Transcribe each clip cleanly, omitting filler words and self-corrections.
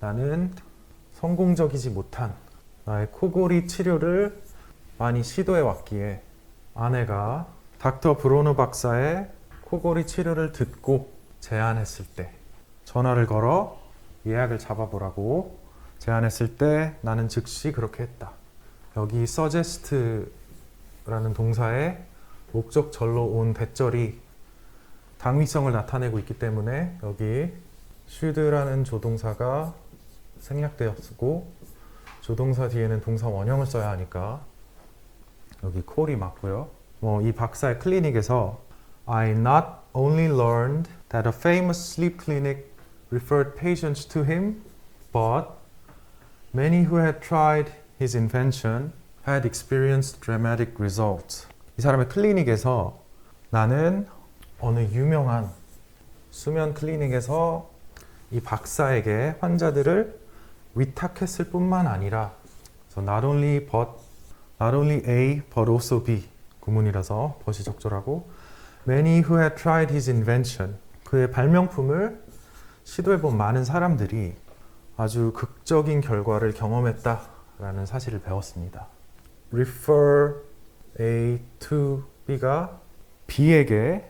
나는 성공적이지 못한 나의 코골이 치료를 많이 시도해 왔기에 아내가 닥터 브로누 박사의 코골이 치료를 듣고 제안했을 때 전화를 걸어 예약을 잡아보라고 제안했을 때 나는 즉시 그렇게 했다. 여기 suggest라는 동사의 목적절로 온 대절이 당위성을 나타내고 있기 때문에 여기 should라는 조동사가 생략되었고 조동사 뒤에는 동사 원형을 써야 하니까 여기 call이 맞고요. 이 박사의 클리닉에서 I not only learned that a famous sleep clinic referred patients to him, but many who had tried his invention had experienced dramatic results. 이 사람의 클리닉에서 나는 어느 유명한 수면 클리닉에서 이 박사에게 환자들을 위탁했을 뿐만 아니라 so not only A but also B 구문이라서 but이 적절하고 many who had tried his invention 그의 발명품을 시도해본 많은 사람들이 아주 극적인 결과를 경험했다라는 사실을 배웠습니다. refer A to B가 B에게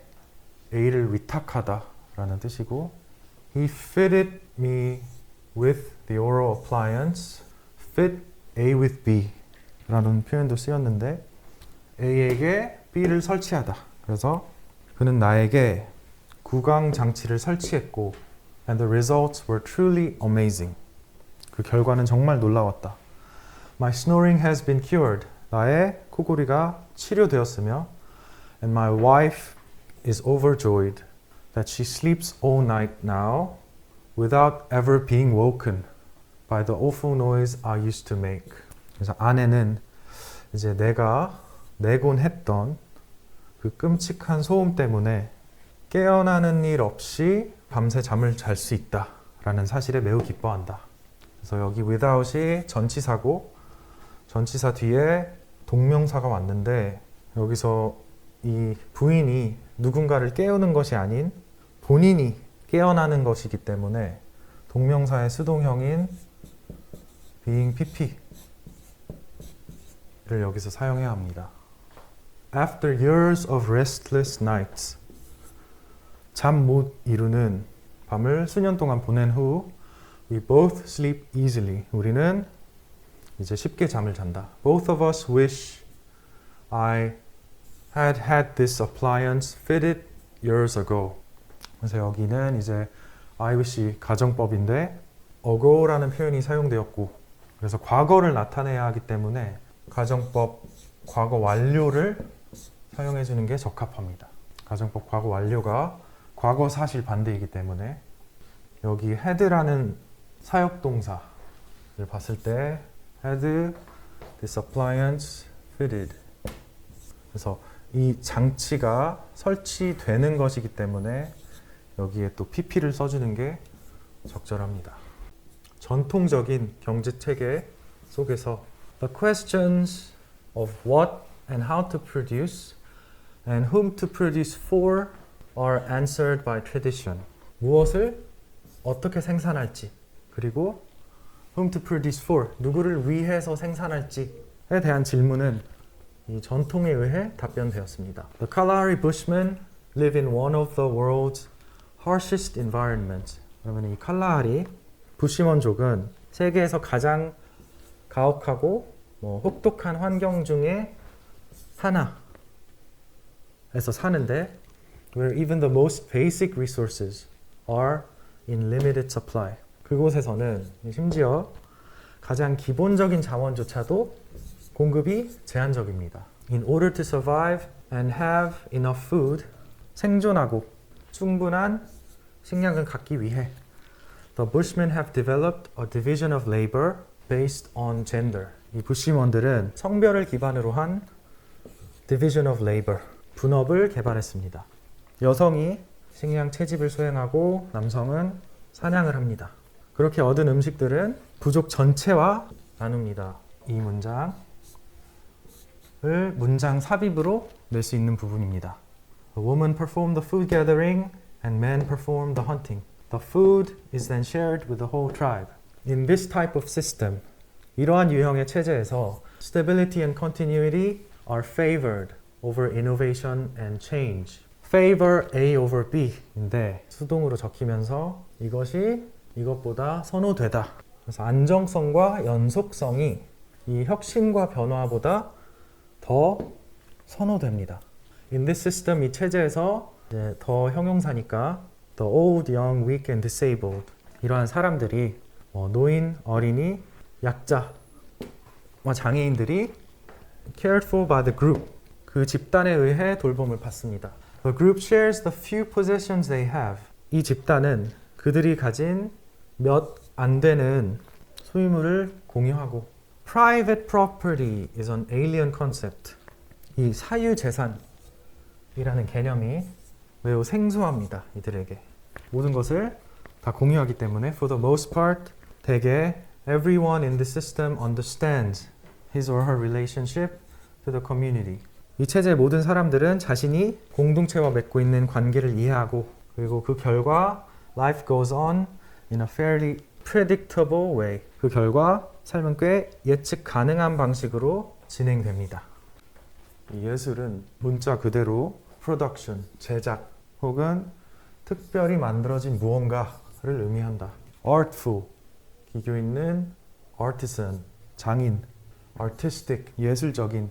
A를 위탁하다라는 뜻이고 He fitted me with the oral appliance. fit A with B 라는 표현도 쓰였는데 A에게 B를 설치하다. 그래서 그는 나에게 구강 장치를 설치했고 and the results were truly amazing. 그 결과는 정말 놀라웠다. My snoring has been cured. 나의 코골이가 치료되었으며 and my wife is overjoyed that she sleeps all night now without ever being woken by the awful noise I used to make. 그래서 아내는 이제 내가 내곤 했던 그 끔찍한 소음 때문에 깨어나는 일 없이 밤새 잠을 잘 수 있다라는 사실에 매우 기뻐한다. 그래서 여기 without이 전치사고 전치사 뒤에 동명사가 왔는데 여기서 이 부인이 누군가를 깨우는 것이 아닌 본인이 깨어나는 것이기 때문에 동명사의 수동형인 being pp를 여기서 사용해야 합니다. After years of restless nights 잠 못 이루는 밤을 수년 동안 보낸 후 We both sleep easily 우리는 이제 쉽게 잠을 잔다. Both of us wish I had had this appliance fitted years ago. 그래서 여기는 이제 I wish 가정법인데 ago라는 표현이 사용되었고 그래서 과거를 나타내야 하기 때문에 가정법 과거 완료를 사용해 주는 게 적합합니다. 가정법 과거 완료가 과거 사실 반대이기 때문에 여기 had라는 사역동사를 봤을 때 had this appliance fitted 그래서 이 장치가 설치되는 것이기 때문에 여기에 또 pp를 써주는 게 적절합니다. 전통적인 경제 체계 속에서 The questions of what and how to produce and whom to produce for are answered by tradition. 무엇을 어떻게 생산할지 그리고 whom to produce for 누구를 위해서 생산할지에 대한 질문은 이 전통에 의해 답변되었습니다. The Kalahari Bushmen live in one of the world's harshest environments. 그러면 이 칼라하리 부시먼족은 세계에서 가장 가혹하고 혹독한 환경 중에 하나에서 사는데 where even the most basic resources are in limited supply. 그곳에서는 심지어 가장 기본적인 자원조차도 공급이 제한적입니다. In order to survive and have enough food, 생존하고 충분한 식량을 갖기 위해 The Bushmen have developed a division of labor based on gender. 이 부시먼들은 성별을 기반으로 한 division of labor, 분업을 개발했습니다. 여성이 식량 채집을 수행하고 남성은 사냥을 합니다. 그렇게 얻은 음식들은 부족 전체와 나눕니다. 이 문장을 문장 삽입으로 낼 수 있는 부분입니다. The woman performed the food gathering and men performed the hunting. The food is then shared with the whole tribe. In this type of system, 이러한 유형의 체제에서 stability and continuity are favored over innovation and change. favor A over B인데 수동으로 적히면서 이것이 이것보다 선호되다. 그래서 안정성과 연속성이 이 혁신과 변화보다 더 선호됩니다. In this system, 이 체제에서 이제 더 형용사니까 the old, young, weak and disabled 이러한 사람들이 노인, 어린이, 약자와 장애인들이 cared for by the group 그 집단에 의해 돌봄을 받습니다. The group shares the few possessions they have. 이 집단은 그들이 가진 몇 안 되는 소유물을 공유하고 Private property is an alien concept. 이 사유재산이라는 개념이 매우 생소합니다. 이들에게. 모든 것을 다 공유하기 때문에 For the most part, 대개 everyone in the system understands his or her relationship to the community. 이 체제의 모든 사람들은 자신이 공동체와 맺고 있는 관계를 이해하고 그리고 그 결과 life goes on in a fairly predictable way. 그 결과 삶은 꽤 예측 가능한 방식으로 진행됩니다. 이 예술은 문자 그대로 production, 제작 혹은 특별히 만들어진 무언가를 의미한다. artful, 기교 있는 artisan, 장인, artistic, 예술적인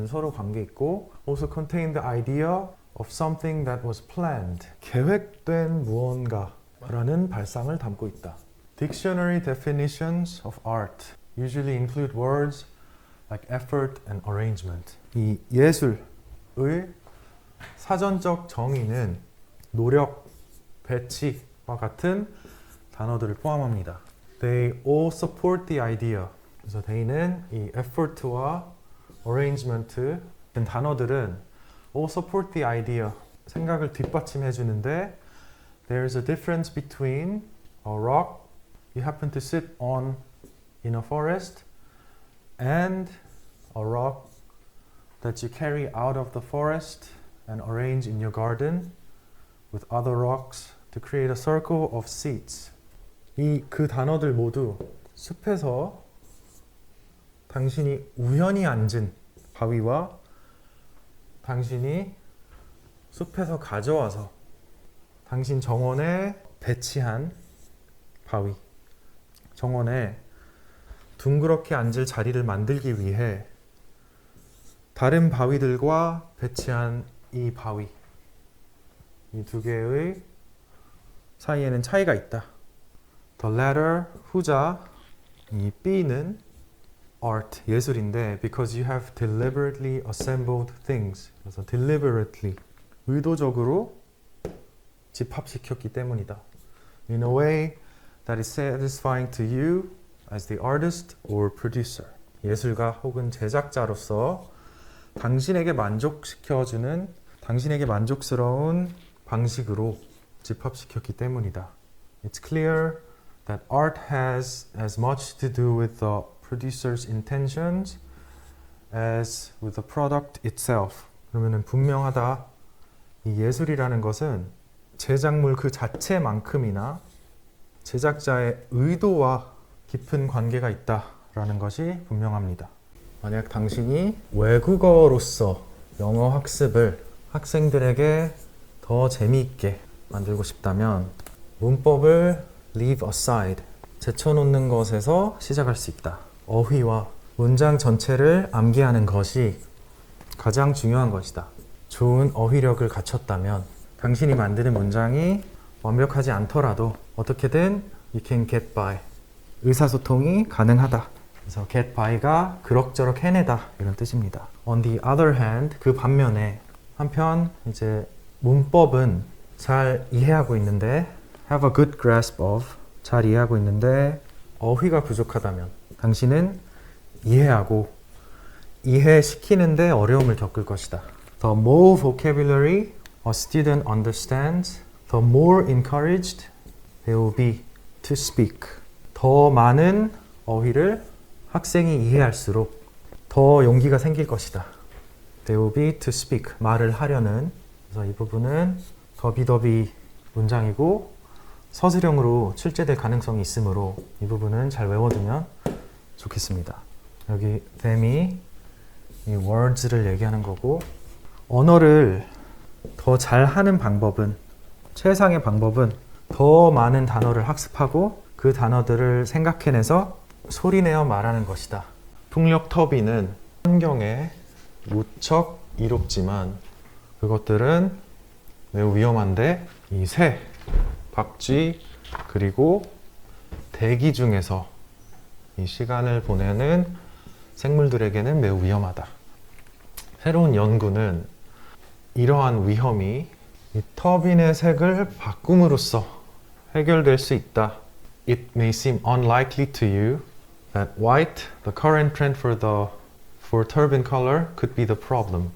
서로 관계 있고 also contain the idea of something that was planned, 계획된 무언가라는 발상을 담고 있다. Dictionary definitions of art usually include words like effort and arrangement. 이 예술의 사전적 정의는 노력, 배치와 같은 단어들을 포함합니다. They all support the idea. 그래서 they는 이 effort와 arrangement 같은 단어들은 all support the idea. 생각을 뒷받침해 주는데 there's a difference between a rock you happen to sit on in a forest and a rock that you carry out of the forest and arrange in your garden with other rocks to create a circle of seats. 그 단어들 모두 숲에서 당신이 우연히 앉은 바위와 당신이 숲에서 가져와서 당신 정원에 배치한 바위, 정원에 둥그렇게 앉을 자리를 만들기 위해 다른 바위들과 배치한 이 바위, 이 두 개의 사이에는 차이가 있다. The latter, 후자, 이 B는 art, 예술인데 because you have deliberately assembled things. 그래서 deliberately, 의도적으로 집합시켰기 때문이다. In a way that is satisfying to you as the artist or producer. 예술가 혹은 제작자로서 당신에게 만족시켜주는, 당신에게 만족스러운 방식으로 집합시켰기 때문이다. It's clear that art has as much to do with the producer's intentions as with the product itself. 그러면은 분명하다. 이 예술이라는 것은 제작물 그 자체만큼이나 제작자의 의도와 깊은 관계가 있다라는 것이 분명합니다. 만약 당신이 외국어로서 영어 학습을 학생들에게 더 재미있게 만들고 싶다면 문법을 leave aside, 제쳐놓는 것에서 시작할 수 있다. 어휘와 문장 전체를 암기하는 것이 가장 중요한 것이다. 좋은 어휘력을 갖췄다면 당신이 만드는 문장이 완벽하지 않더라도 어떻게든 you can get by, 의사소통이 가능하다. 그래서 get by가 그럭저럭 해내다 이런 뜻입니다. On the other hand, 그 반면에 한편 이제 문법은 잘 이해하고 있는데 have a good grasp of, 잘 이해하고 있는데 어휘가 부족하다면 당신은 이해하고 이해시키는데 어려움을 겪을 것이다. The more vocabulary a student understands, the more encouraged they will be to speak. 더 많은 어휘를 학생이 이해할수록 더 용기가 생길 것이다. They will be to speak. 말을 하려는. 그래서 이 부분은 더비더비 문장이고 서술형으로 출제될 가능성이 있으므로 이 부분은 잘 외워두면 좋겠습니다. 여기 them이 이 words를 얘기하는 거고, 언어를 더 잘하는 방법은, 최상의 방법은 더 많은 단어를 학습하고 그 단어들을 생각해내서 소리내어 말하는 것이다. 풍력 터빈은 환경에 무척 이롭지만 그것들은 매우 위험한데 이 새, 박쥐, 그리고 대기 중에서 이 시간을 보내는 생물들에게는 매우 위험하다. 새로운 연구는 이러한 위험이 이 터빈의 색을 바꿈으로써 해결될 수 있다. It may seem unlikely to you that white, the current trend for turbine color, could be the problem.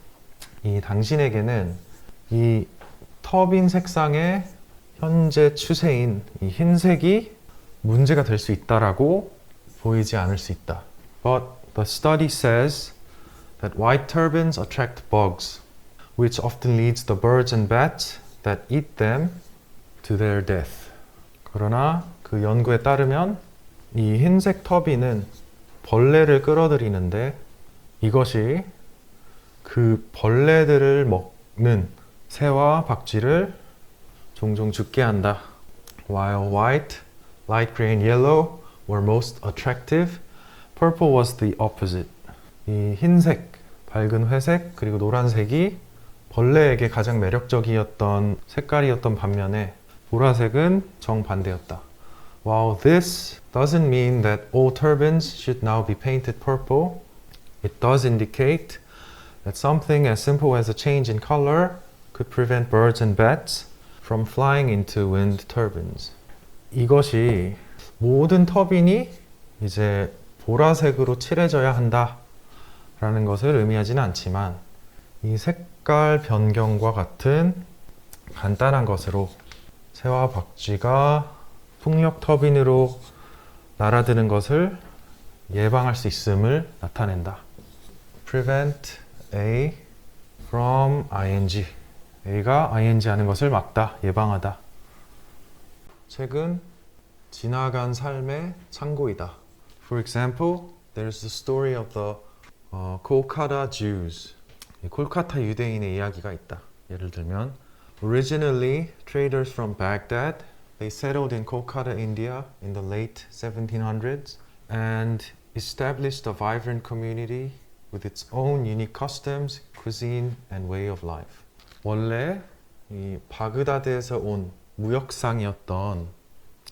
이 당신에게는 이 터빈 색상의 현재 추세인 이 흰색이 문제가 될 수 있다라고 보이지 않을 수 있다. But the study says that white turbines attract bugs, which often leads the birds and bats that eat them to their death. 그러나 그 연구에 따르면 이 흰색 터빈은 벌레를 끌어들이는데 이것이 그 벌레들을 먹는 새와 박쥐를 종종 죽게 한다. While white, light gray and yellow were most attractive, purple was the opposite. 이 흰색, 밝은 회색, 그리고 노란색이 벌레에게 가장 매력적이었던 색깔이었던 반면에 보라색은 정반대였다. While this doesn't mean that all turbines should now be painted purple, it does indicate that something as simple as a change in color could prevent birds and bats from flying into wind turbines. 이것이 모든 터빈이 이제 보라색으로 칠해져야 한다라는 것을 의미하지는 않지만 이 색깔 변경과 같은 간단한 것으로 새와 박쥐가 풍력 터빈으로 날아드는 것을 예방할 수 있음을 나타낸다. Prevent A from ing. A가 ing 하는 것을 막다, 예방하다. 책은 지나간 삶의 창고이다. For example, there's the story of the Kolkata Jews. 콜카타 유대인의 이야기가 있다. 예를 들면 Originally, traders from Baghdad, they settled in Kolkata, India in the late 1700s and established a vibrant community with its own unique customs, cuisine, and way of life. 원래 이 바그다드에서 온 무역상이었던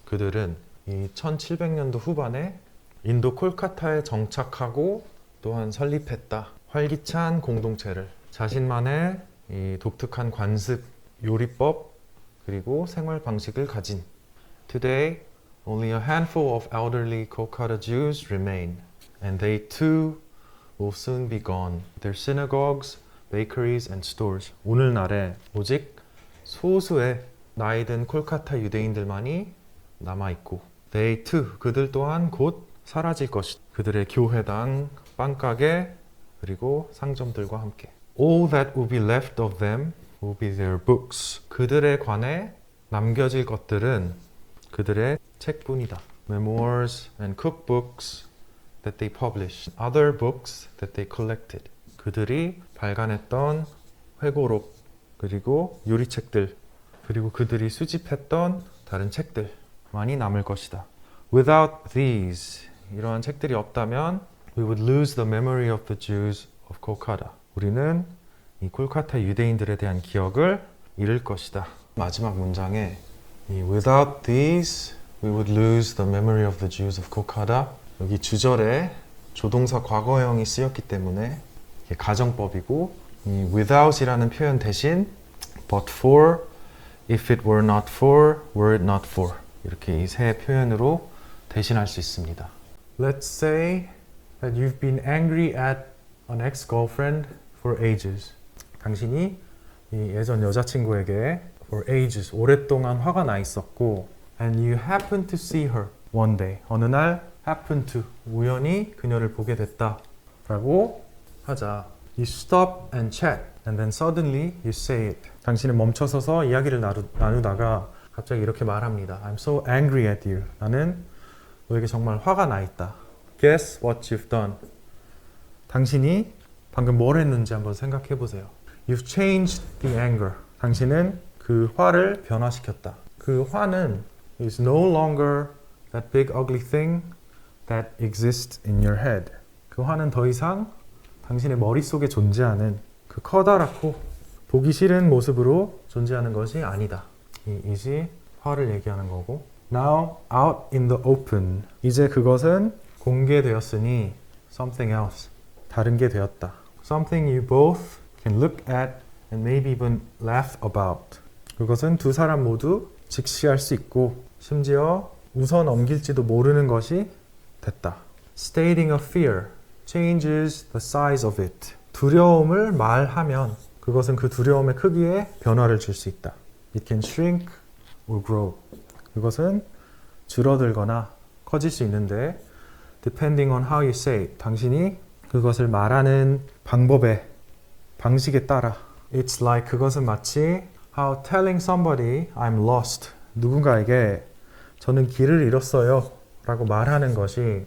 그들은 이 1700년도 후반에 인도 콜카타에 정착하고 또한 설립했다. 활기찬 공동체를 자신만의 이 독특한 관습, 요리법, 그리고 생활 방식을 가진. Today, only a handful of elderly Kolkata Jews remain, and they too will soon be gone. Their synagogues, bakeries and stores. 오늘날에 오직 소수의 나이든 콜카타 유대인들만이 남아있고 They too, 그들 또한 곧 사라질 것이다. 그들의 교회당, 빵가게, 그리고 상점들과 함께. All that will be left of them will be their books. 그들에 관해 남겨질 것들은 그들의 책뿐이다. Memoirs and cookbooks that they published. Other books that they collected. 그들이 발간했던 회고록, 그리고 요리책들, 그리고 그들이 수집했던 다른 책들만이 남을 것이다. Without these, 이러한 책들이 없다면 we would lose the memory of the Jews of Kolkata. 우리는 이 콜카타 유대인들에 대한 기억을 잃을 것이다. 마지막 문장에 이 without these, we would lose the memory of the Jews of Kolkata. 여기 주절에 조동사 과거형이 쓰였기 때문에 이게 가정법이고 이 without이라는 표현 대신 but for, if it were not for, were it not for 이렇게 이 세 표현으로 대신할 수 있습니다. Let's say that you've been angry at an ex-girlfriend for ages. 당신이 이 예전 여자친구에게 for ages, 오랫동안 화가 나 있었고 and you happen to see her one day. 어느 날 happen to, 우연히 그녀를 보게 됐다 라고 하자. You stop and chat and then suddenly you say it. 당신은 멈춰서서 이야기를 나누다가 갑자기 이렇게 말합니다. I'm so angry at you. 나는 너에게 정말 화가 나 있다. Guess what you've done. 당신이 방금 뭘 했는지 한번 생각해 보세요. You've changed the anger. 당신은 그 화를 변화시켰다. 그 화는 is no longer that big ugly thing that exists in your head. 그 화는 더 이상 당신의 머릿속에 존재하는 그 커다랗고 보기 싫은 모습으로 존재하는 것이 아니다. 이 is이 화를 얘기하는 거고 Now out in the open. 이제 그것은 공개되었으니 something else. 다른 게 되었다. Something you both can look at and maybe even laugh about. 그것은 두 사람 모두 직시할 수 있고 심지어 웃어 넘길지도 모르는 것이 됐다. Stating a fear changes the size of it. 두려움을 말하면 그것은 그 두려움의 크기에 변화를 줄 수 있다. It can shrink or grow. 그것은 줄어들거나 커질 수 있는데 depending on how you say it. 당신이 그것을 말하는 방식에 따라 It's like 그것은 마치 how telling somebody I'm lost. 누군가에게 저는 길을 잃었어요 라고 말하는 것이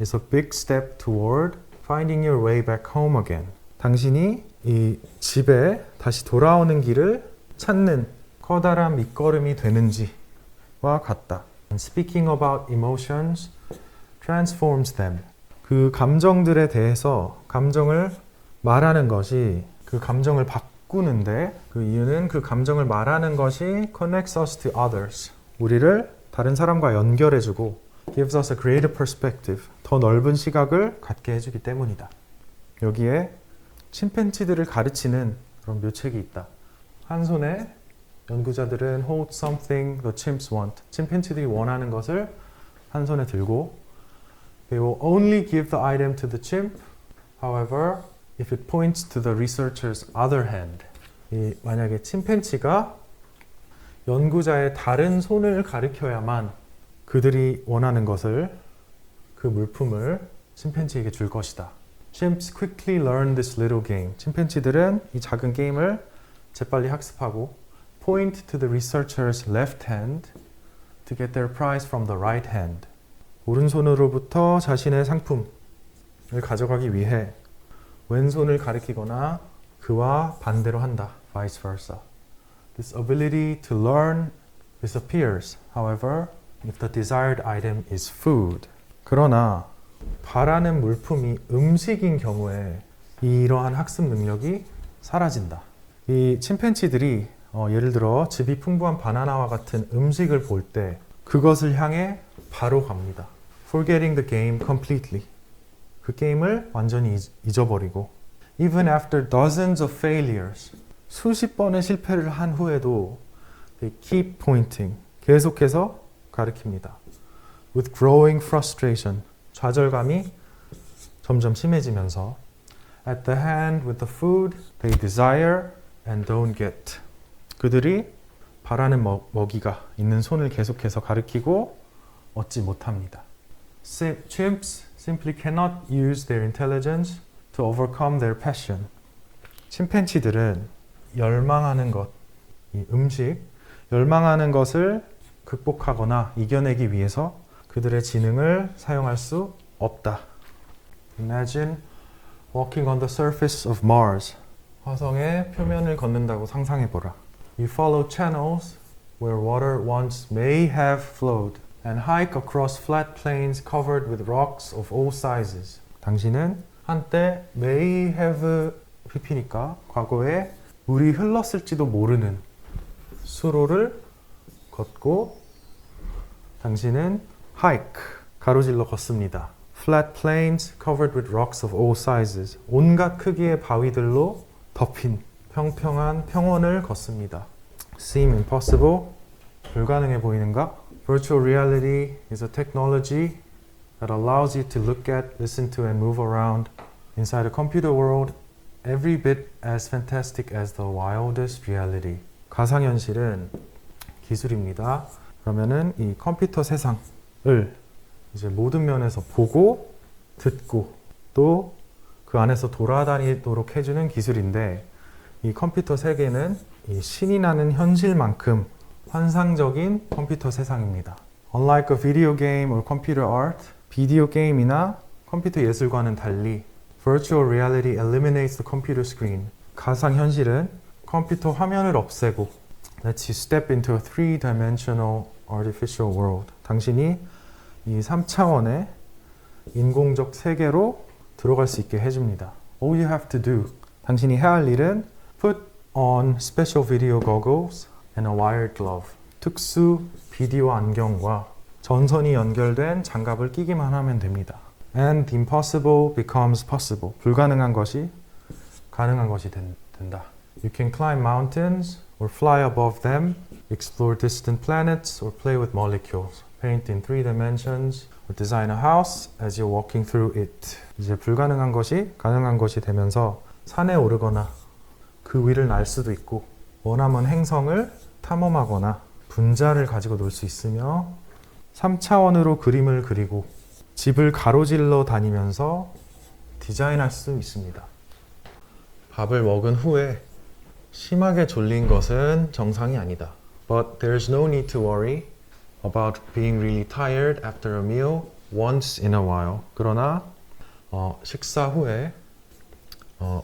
is a big step toward finding your way back home again. 당신이 이 집에 다시 돌아오는 길을 찾는 커다란 밑거름이 되는지와 같다. And speaking about emotions transforms them. 그 감정들에 대해서 감정을 말하는 것이 그 감정을 바꾸는데 그 이유는 그 감정을 말하는 것이 connects us to others. 우리를 다른 사람과 연결해주고 gives us a greater perspective. 더 넓은 시각을 갖게 해주기 때문이다. 여기에 침팬지들을 가르치는 그런 묘책이 있다. 한 손에 연구자들은 hold something the chimps want. 침팬지들이 원하는 것을 한 손에 들고 They will only give the item to the chimp. However, if it points to the researcher's other hand. 만약에 침팬지가 연구자의 다른 손을 가리켜야만 그들이 원하는 것을 그 물품을 침팬지에게 줄 것이다. Chimps quickly learn this little game. 침팬지들은 이 작은 게임을 재빨리 학습하고 point to the researcher's left hand to get their prize from the right hand. 오른손으로부터 자신의 상품을 가져가기 위해 왼손을 가리키거나 그와 반대로 한다. Vice versa. This ability to learn disappears, however, if the desired item is food. 그러나 바라는 물품이 음식인 경우에 이러한 학습 능력이 사라진다. 이 침팬지들이 예를 들어 즙이 풍부한 바나나와 같은 음식을 볼 때 그것을 향해 바로 갑니다. Forgetting the game completely. 그 게임을 완전히 잊어버리고 Even after dozens of failures. 수십 번의 실패를 한 후에도 They keep pointing. 계속해서 가리킵니다. With growing frustration. 좌절감이 점점 심해지면서 At the hand with the food they desire and don't get. 그들이 바라는 먹이가 있는 손을 계속해서 가리키고 얻지 못합니다. Chimps simply cannot use their intelligence to overcome their passion. 침팬지들은 열망하는 것, 이 음식, 열망하는 것을 극복하거나 이겨내기 위해서 그들의 지능을 사용할 수 없다. Imagine walking on the surface of Mars. 화성의 표면을 걷는다고 상상해보라. You follow channels where water once may have flowed and hike across flat plains covered with rocks of all sizes. 당신은 한때 may have PP니까 과거에 물이 흘렀을지도 모르는 수로를 걷고 당신은 hike, 가로질러 걷습니다. Flat plains covered with rocks of all sizes. 온갖 크기의 바위들로 덮인 평평한 평원을 걷습니다. Seem impossible? 불가능해 보이는가? Virtual reality is a technology that allows you to look at, listen to, and move around inside a computer world every bit as fantastic as the wildest reality. 가상현실은 기술입니다. 그러면은 이 컴퓨터 세상을 이제 모든 면에서 보고 듣고 또 그 안에서 돌아다니도록 해주는 기술인데 이 컴퓨터 세계는 이 신이 나는 현실만큼 환상적인 컴퓨터 세상입니다. Unlike a video game or computer art, 비디오 게임이나 컴퓨터 예술과는 달리 Virtual reality eliminates the computer screen. 가상 현실은 컴퓨터 화면을 없애고 lets you step into a three-dimensional artificial world. 당신이 이 3차원의 인공적 세계로 들어갈 수 있게 해줍니다. All you have to do. 당신이 해야 할 일은 put on special video goggles and a wired glove. 특수 비디오 안경과 전선이 연결된 장갑을 끼기만 하면 됩니다. And the impossible becomes possible. 불가능한 것이 가능한 것이 된다. You can climb mountains or fly above them, explore distant planets or play with molecules, paint in three dimensions or design a house as you're walking through it. 이제 불가능한 것이 가능한 것이 되면서 산에 오르거나 그 위를 날 수도 있고 원하면 행성을 탐험하거나 분자를 가지고 놀 수 있으며 3차원으로 그림을 그리고 집을 가로질러 다니면서 디자인할 수 있습니다. 밥을 먹은 후에 심하게 졸린 것은 정상이 아니다. But there's no need to worry about being really tired after a meal once in a while. 그러나 식사 후에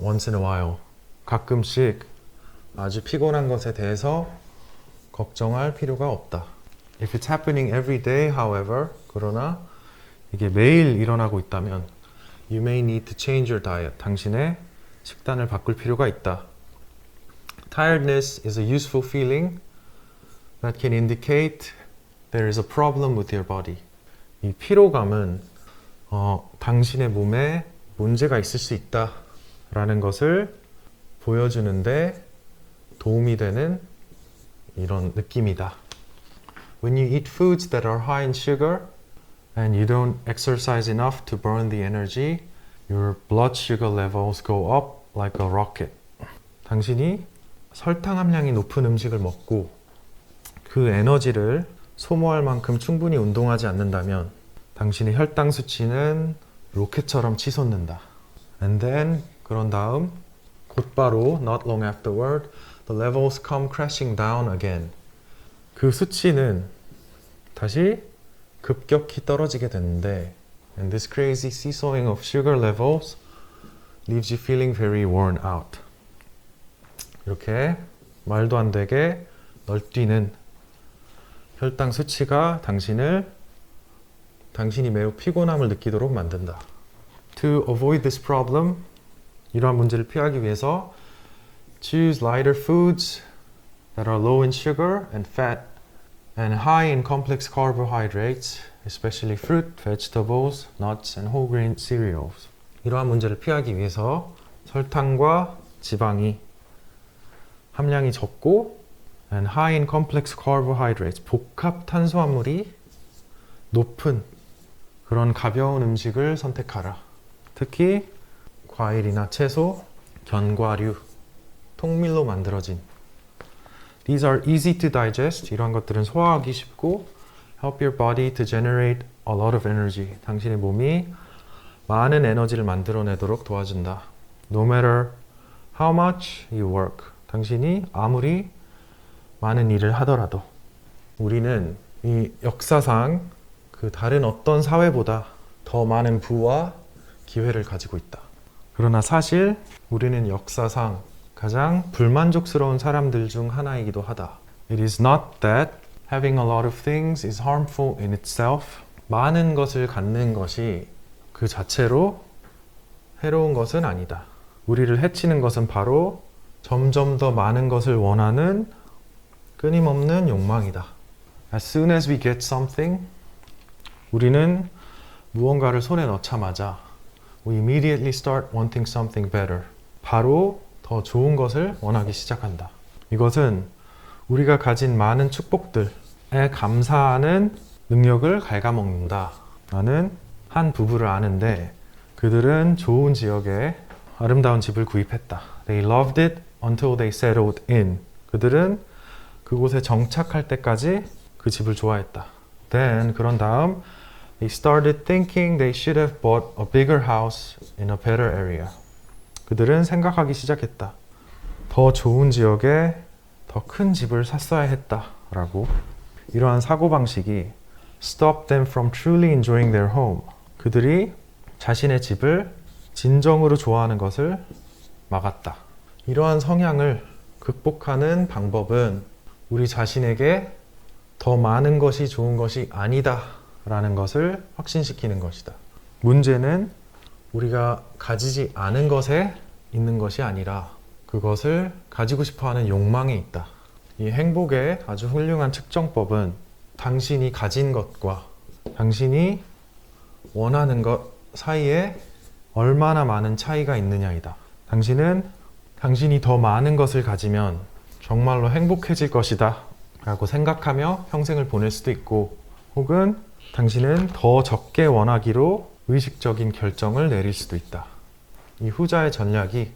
once in a while 가끔씩 아주 피곤한 것에 대해서 걱정할 필요가 없다. If it's happening every day, however, 그러나 이게 매일 일어나고 있다면 You may need to change your diet. 당신의 식단을 바꿀 필요가 있다. Tiredness is a useful feeling that can indicate there is a problem with your body. 이 피로감은 당신의 몸에 문제가 있을 수 있다라는 것을 보여주는데 도움이 되는 이런 느낌이다. When you eat foods that are high in sugar and you don't exercise enough to burn the energy, your blood sugar levels go up like a rocket. 당신이 설탕 함량이 높은 음식을 먹고 그 에너지를 소모할 만큼 충분히 운동하지 않는다면 당신의 혈당 수치는 로켓처럼 치솟는다. And then 그런 다음 곧바로 not long afterward the levels come crashing down again. 그 수치는 다시 급격히 떨어지게 되는데 and this crazy seesawing of sugar levels leaves you feeling very worn out. 이렇게 말도 안 되게 널뛰는 혈당 수치가 당신이 매우 피곤함을 느끼도록 만든다. To avoid this problem, 이러한 문제를 피하기 위해서 choose lighter foods that are low in sugar and fat and high in complex carbohydrates, especially fruit, vegetables, nuts and whole grain cereals. 이러한 문제를 피하기 위해서 설탕과 지방이 함량이 적고 and high in complex carbohydrates, 복합 탄수화물이 높은 그런 가벼운 음식을 선택하라. 특히 과일이나 채소, 견과류, 통밀로 만들어진 These are easy to digest. 이러한 것들은 소화하기 쉽고 help your body to generate a lot of energy. 당신의 몸이 많은 에너지를 만들어내도록 도와준다. No matter how much you work. 당신이 아무리 많은 일을 하더라도 우리는 이 역사상 그 다른 어떤 사회보다 더 많은 부와 기회를 가지고 있다. 그러나 사실 우리는 역사상 가장 불만족스러운 사람들 중 하나이기도 하다. It is not that having a lot of things is harmful in itself. 많은 것을 갖는 것이 그 자체로 해로운 것은 아니다. 우리를 해치는 것은 바로 점점 더 많은 것을 원하는 끊임없는 욕망이다. As soon as we get something, 우리는 무언가를 손에 넣자마자 we immediately start wanting something better. 바로 더 좋은 것을 원하기 시작한다. 이것은 우리가 가진 많은 축복들에 감사하는 능력을 갉아먹는다. 나는 한 부부를 아는데 그들은 좋은 지역에 아름다운 집을 구입했다. They loved it until they settled in. 그들은 그곳에 정착할 때까지 그 집을 좋아했다. Then 그런 다음 they started thinking they should have bought a bigger house in a better area. 그들은 생각하기 시작했다. 더 좋은 지역에 더 큰 집을 샀어야 했다. 라고. 이러한 사고방식이 stop them from truly enjoying their home. 그들이 자신의 집을 진정으로 좋아하는 것을 막았다. 이러한 성향을 극복하는 방법은 우리 자신에게 더 많은 것이 좋은 것이 아니다 라는 것을 확신시키는 것이다. 문제는 우리가 가지지 않은 것에 있는 것이 아니라 그것을 가지고 싶어하는 욕망에 있다. 이 행복의 아주 훌륭한 측정법은 당신이 가진 것과 당신이 원하는 것 사이에 얼마나 많은 차이가 있느냐이다. 당신이 더 많은 것을 가지면 정말로 행복해질 것이다 라고 생각하며 평생을 보낼 수도 있고, 혹은 당신은 더 적게 원하기로 의식적인 결정을 내릴 수도 있다. 이 후자의 전략이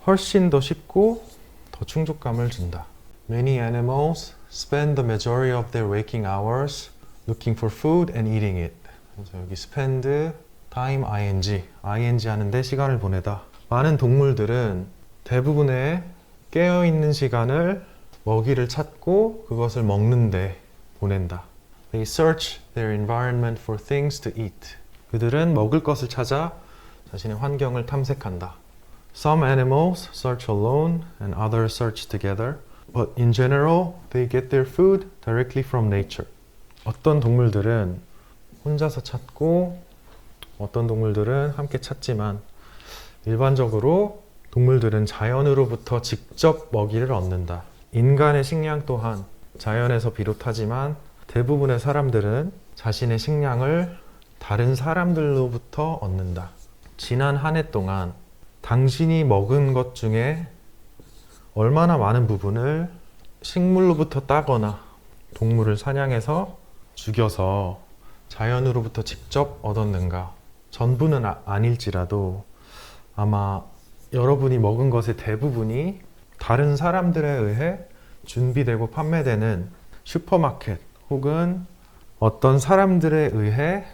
훨씬 더 쉽고 더 충족감을 준다. Many animals spend the majority of their waking hours looking for food and eating it. 그래서 여기 spend time ing 하는데 시간을 보내다. 많은 동물들은 대부분의 깨어있는 시간을 먹이를 찾고 그것을 먹는데 보낸다. They search their environment for things to eat. 그들은 먹을 것을 찾아 자신의 환경을 탐색한다. Some animals search alone and others search together. But in general, they get their food directly from nature. 어떤 동물들은 혼자서 찾고 어떤 동물들은 함께 찾지만 일반적으로 동물들은 자연으로부터 직접 먹이를 얻는다. 인간의 식량 또한 자연에서 비롯하지만 대부분의 사람들은 자신의 식량을 다른 사람들로부터 얻는다. 지난 한 해 동안 당신이 먹은 것 중에 얼마나 많은 부분을 식물로부터 따거나 동물을 사냥해서 죽여서 자연으로부터 직접 얻었는가? 전부는 아닐지라도 아마 여러분이 먹은 것의 대부분이 다른 사람들에 의해 준비되고 판매되는 슈퍼마켓 혹은 어떤 사람들에 의해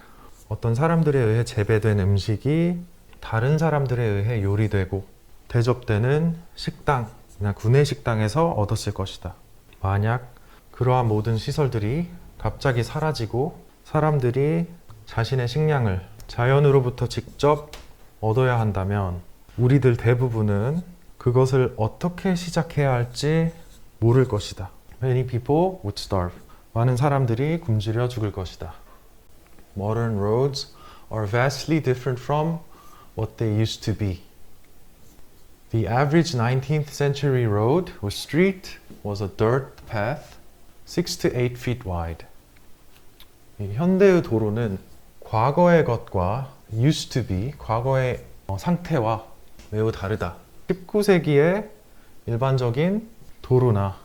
재배된 음식이 다른 사람들에 의해 요리되고 대접되는 식당이나 구내식당에서 얻었을 것이다. 만약 그러한 모든 시설들이 갑자기 사라지고 사람들이 자신의 식량을 자연으로부터 직접 얻어야 한다면 우리들 대부분은 그것을 어떻게 시작해야 할지 모를 것이다. Many people would starve. 많은 사람들이 굶주려 죽을 것이다. Modern roads are vastly different from what they used to be. The average 19th century road or street was a dirt path 6 to 8 feet wide. 현대의 도로는 과거의 것과 used to be, 과거의 상태와 매우 다르다. 19세기의 일반적인 도로나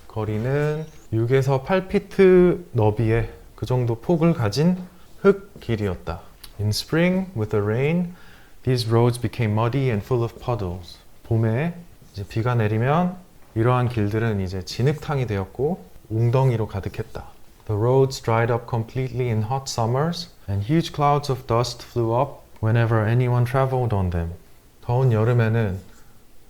거리는 6에서 8피트 너비의 그 정도 폭을 가진 흙 길이었다. In spring, with the rain, these roads became muddy and full of puddles. 봄에 이제 비가 내리면 이러한 길들은 이제 진흙탕이 되었고 웅덩이로 가득했다. The roads dried up completely in hot summers and huge clouds of dust flew up whenever anyone traveled on them. 더운 여름에는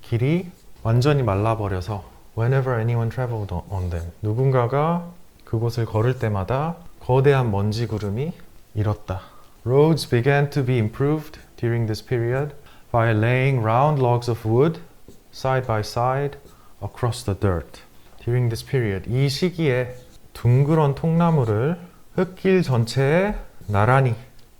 길이 완전히 말라버려서 whenever anyone traveled on them. 누군가가 그곳을 걸을 때마다 거대한 먼지 구름이 일었다. Roads began to be improved during this period by laying round logs of wood side by side across the dirt. During this period, 이 시기에 둥그런 통나무를 흙길 전체에 나란히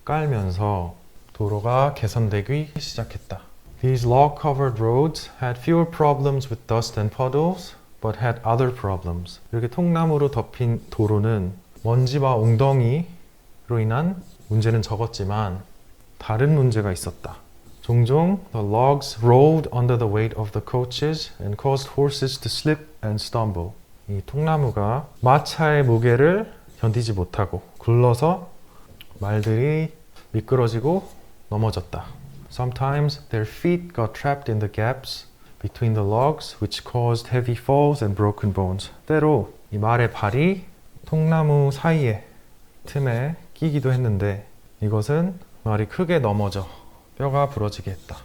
깔면서 도로가 개선되기 시작했다. These log-covered roads had fewer problems with dust and puddles, but had other problems. 이렇게 통나무로 덮인 도로는 먼지와 웅덩이로 인한 문제는 적었지만 다른 문제가 있었다. 종종 the logs rolled under the weight of the coaches and caused horses to slip and stumble. 이 통나무가 마차의 무게를 견디지 못하고 굴러서 말들이 미끄러지고 넘어졌다. Sometimes their feet got trapped in the gaps between the logs, which caused heavy falls and broken bones. 때로 이 말의 발이 통나무 사이에 틈에 끼기도 했는데 이것은 말이 크게 넘어져 뼈가 부러지게 했다.